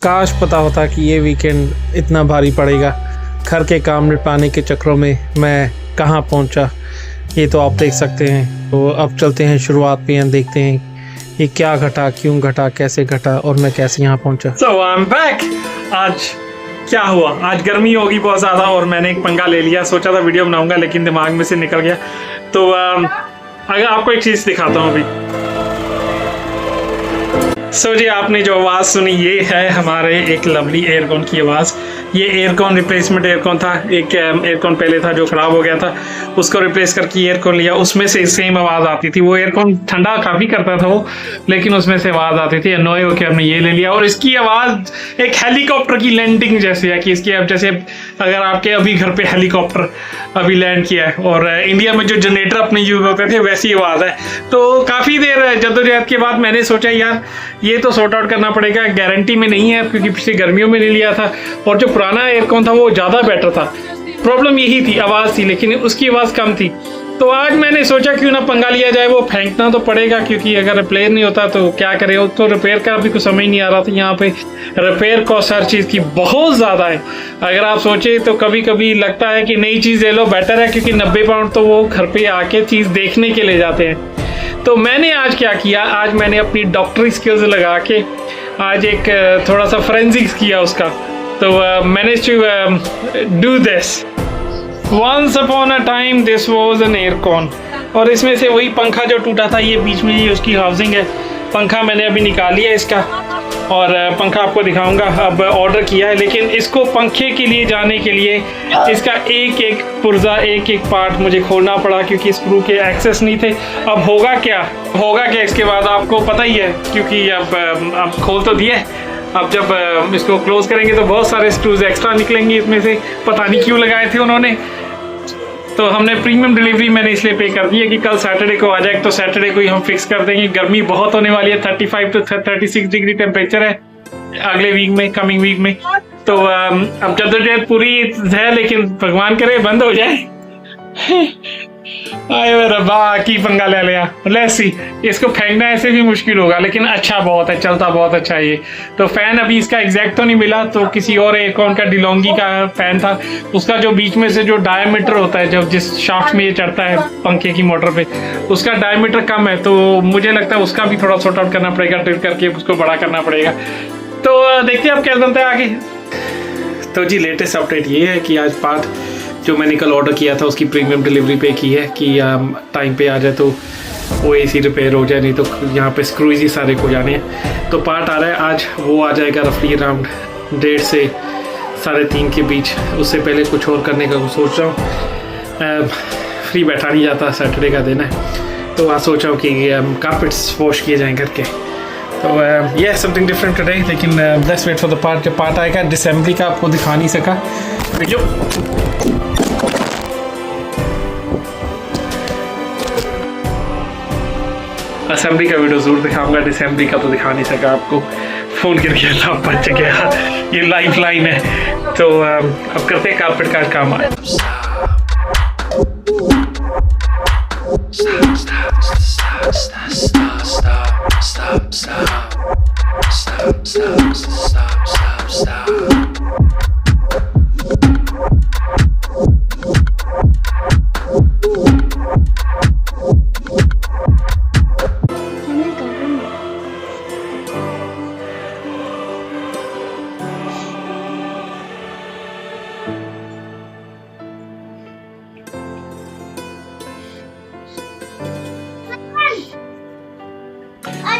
काश पता होता कि ये वीकेंड इतना भारी पड़ेगा। घर के काम निपटाने के चक्करों में मैं कहाँ पहुँचा, ये तो आप देख सकते हैं। तो अब चलते हैं शुरुआत पे, हैं देखते हैं ये क्या घटा, क्यों घटा, कैसे घटा और मैं कैसे यहाँ पहुँचा। So I'm back। आज क्या हुआ, आज गर्मी होगी बहुत ज़्यादा और मैंने एक पंगा ले लिया। सोचा था वीडियो बनाऊंगा लेकिन दिमाग में से निकल गया। तो अगर आपको एक चीज़ दिखाता हूँ अभी। जी आपने जो आवाज़ सुनी ये है हमारे एक लवली एयरकॉन की आवाज़। ये एयरकॉन रिप्लेसमेंट एयरकॉन था। एक एयरकॉन पहले था जो ख़राब हो गया था, उसको रिप्लेस करके एयरकॉन लिया। उसमें से सेम आवाज़ आती थी। वो एयरकॉन ठंडा काफ़ी करता था वो, लेकिन उसमें से आवाज़ आती थी। अनोय होकर हमने ये ले लिया और इसकी आवाज़ एक हेलीकॉप्टर की लैंडिंग जैसी है कि इसकी अब जैसे अगर आपके अभी घर पे हेलीकॉप्टर अभी लैंड किया है और इंडिया में जो जनरेटर अपने यूज़ होते थे वैसी आवाज़ है। तो काफ़ी देर जद्दोजहद के बाद मैंने सोचा यार ये तो सॉर्ट आउट करना पड़ेगा। गारंटी में नहीं है क्योंकि पिछली गर्मियों में ले लिया था और जो पुराना एयरकॉन था वो ज़्यादा बेटर था। प्रॉब्लम यही थी, आवाज़ थी, लेकिन उसकी आवाज़ कम थी। तो आज मैंने सोचा क्यों ना पंगा लिया जाए। वो फेंकना तो पड़ेगा क्योंकि अगर रिपेयर नहीं होता तो क्या करें। तो रिपेयर का भी कुछ समझ नहीं आ रहा था। यहाँ पे रिपेयर कॉस्ट हर चीज़ की बहुत ज़्यादा है। अगर आप सोचें तो कभी कभी लगता है कि नई चीज़ ले लो बेटर है, क्योंकि 90 पाउंड तो वो घर पे आके चीज़ देखने के ले जाते हैं। तो मैंने आज क्या किया, आज मैंने अपनी डॉक्टरी स्किल्स लगा के आज एक थोड़ा सा फोरेंसिक्स किया उसका। तो मैंने to do this. Once upon a time this was an aircon. और इसमें से वही पंखा जो टूटा था, ये बीच में ये उसकी हाउसिंग है। पंखा मैंने अभी निकाल लिया इसका और पंखा आपको दिखाऊंगा। अब ऑर्डर किया है, लेकिन इसको पंखे के लिए जाने के लिए इसका एक एक पुर्जा, एक एक पार्ट मुझे खोलना पड़ा क्योंकि स्क्रू के एक्सेस नहीं थे। अब होगा क्या इसके बाद आपको पता ही है, क्योंकि अब खोल तो दिए। अब जब इसको क्लोज करेंगे तो बहुत सारे स्क्रूज एक्स्ट्रा निकलेंगे इसमें से, पता नहीं क्यों लगाए थे उन्होंने। तो हमने प्रीमियम डिलीवरी मैंने इसलिए पे कर दी है कि कल सैटरडे को आ जाए, तो सैटरडे को ही हम फिक्स कर देंगे। गर्मी बहुत होने वाली है, 35 to 36 डिग्री टेम्परेचर है अगले वीक में, कमिंग वीक में। तो अब जद्दोजहद पूरी है, लेकिन भगवान करे बंद हो जाए। आए रब्बा की पंगा ले लिया। लेट्स सी, इसको फेंकना ऐसे भी मुश्किल होगा, लेकिन अच्छा बहुत है, चलता बहुत अच्छा है ये। तो फैन अभी इसका एग्जैक्ट तो नहीं मिला, तो किसी और एयरकॉन का डिलोंगी का फैन था। उसका जो बीच में से जो डायमीटर होता है, जब जिस शाफ्ट में ये चढ़ता है पंखे की मोटर पे, उसका डायमीटर कम है। तो मुझे लगता है उसका भी थोड़ा सॉर्ट आउट करना पड़ेगा, ड्रिल करके उसको बड़ा करना पड़ेगा। तो देखते हैं अब क्या बनता है आगे। तो जी लेटेस्ट अपडेट ये है कि आज पार्ट जो मैंने कल ऑर्डर किया था उसकी प्रीमियम डिलीवरी पे की है कि टाइम पे आ जाए तो वो एसी रिपेयर हो जाए, नहीं तो यहाँ पे स्क्रूज ही सारे को जाने हैं। तो पार्ट आ रहा है आज, वो आ जाएगा रफली अराउंड 1:30 से 3:30 के बीच। उससे पहले कुछ और करने का सोच रहा हूँ। फ्री बैठा नहीं जाता, सैटरडे का दिन है, तो आज सोच रहा हूँ कि कारपेट्स वॉश किए जाएँ करके। तो ये समथिंग डिफरेंट टुडे, लेकिन let's wait for the part. जब पार्ट आएगा डिसेंबली का आपको दिखा नहीं सका वीडियो। असेंबली का वीडियो जरूर दिखाऊंगा, डिसेंबली का तो दिखा नहीं सका आपको। फ़ोन कर दिया था, बच गया, ये लाइफ लाइन है। तो अब करते हैं कारपेट का काम आए।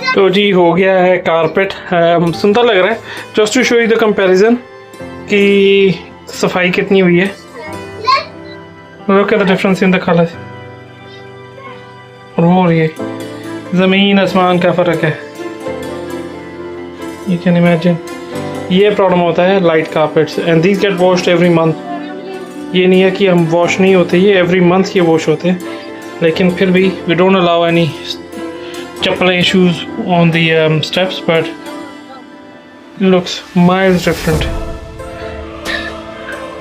तो जी हो गया है कारपेट, सुंदर लग रहा है। Just to show you the comparison कि सफाई कितनी हुई है। Look at the difference in the colour. और वो ये ज़मीन आसमान का फ़र्क है, यू कैन इमेजिन। ये प्रॉब्लम होता है light carpets, and these get washed every month. ये नहीं है कि हम वॉश नहीं होते, ये एवरी मंथ ये वॉश होते हैं। लेकिन फिर भी we don't allow any chappal issues on the steps, but looks miles different.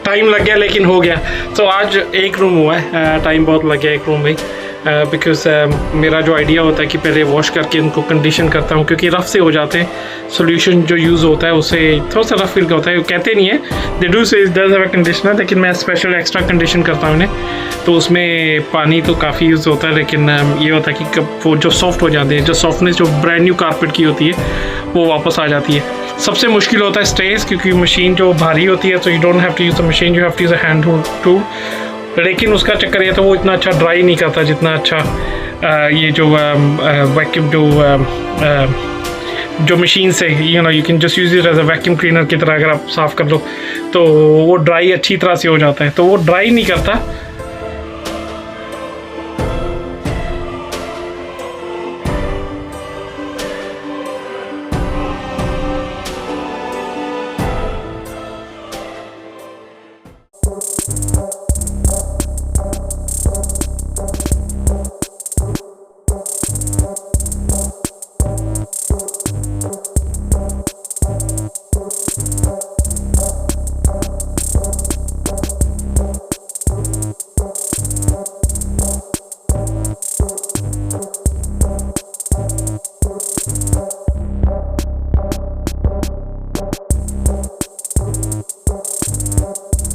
Time लग गया लेकिन हो गया। तो आज एक रूम हुआ है, टाइम बहुत लग गया एक रूम में। बिकॉज मेरा जो आइडिया होता है कि पहले वॉश करके उनको कंडीशन करता हूँ, क्योंकि रफ़ से हो जाते हैं। सोल्यूशन जो यूज़ होता है उससे थोड़ा सा रफ़ फील होता है, वो कहते नहीं है, दे डू से डज हैव अ कंडीशनर, लेकिन मैं स्पेशल एक्स्ट्रा कंडीशन करता हूँ इन्हें, तो उसमें पानी तो काफ़ी यूज़ होता है, लेकिन ये होता है कि कब वो जो सॉफ्ट हो जाते हैं, जो सॉफ्टनेस जो ब्रांड न्यू कारपेट की होती है वो वापस आ जाती है। सबसे मुश्किल होता है स्टेज, क्योंकि मशीन जो भारी होती है, तो you don't have to use the machine, you have to use a hand tool. लेकिन उसका चक्कर ये तो वो इतना अच्छा ड्राई नहीं करता जितना अच्छा ये जो वैक्यूम जो मशीन से you can just use it as a vacuum cleaner की तरह अगर आप साफ़ कर लो तो वो ड्राई अच्छी तरह से हो जाता है। तो वो ड्राई नहीं करता,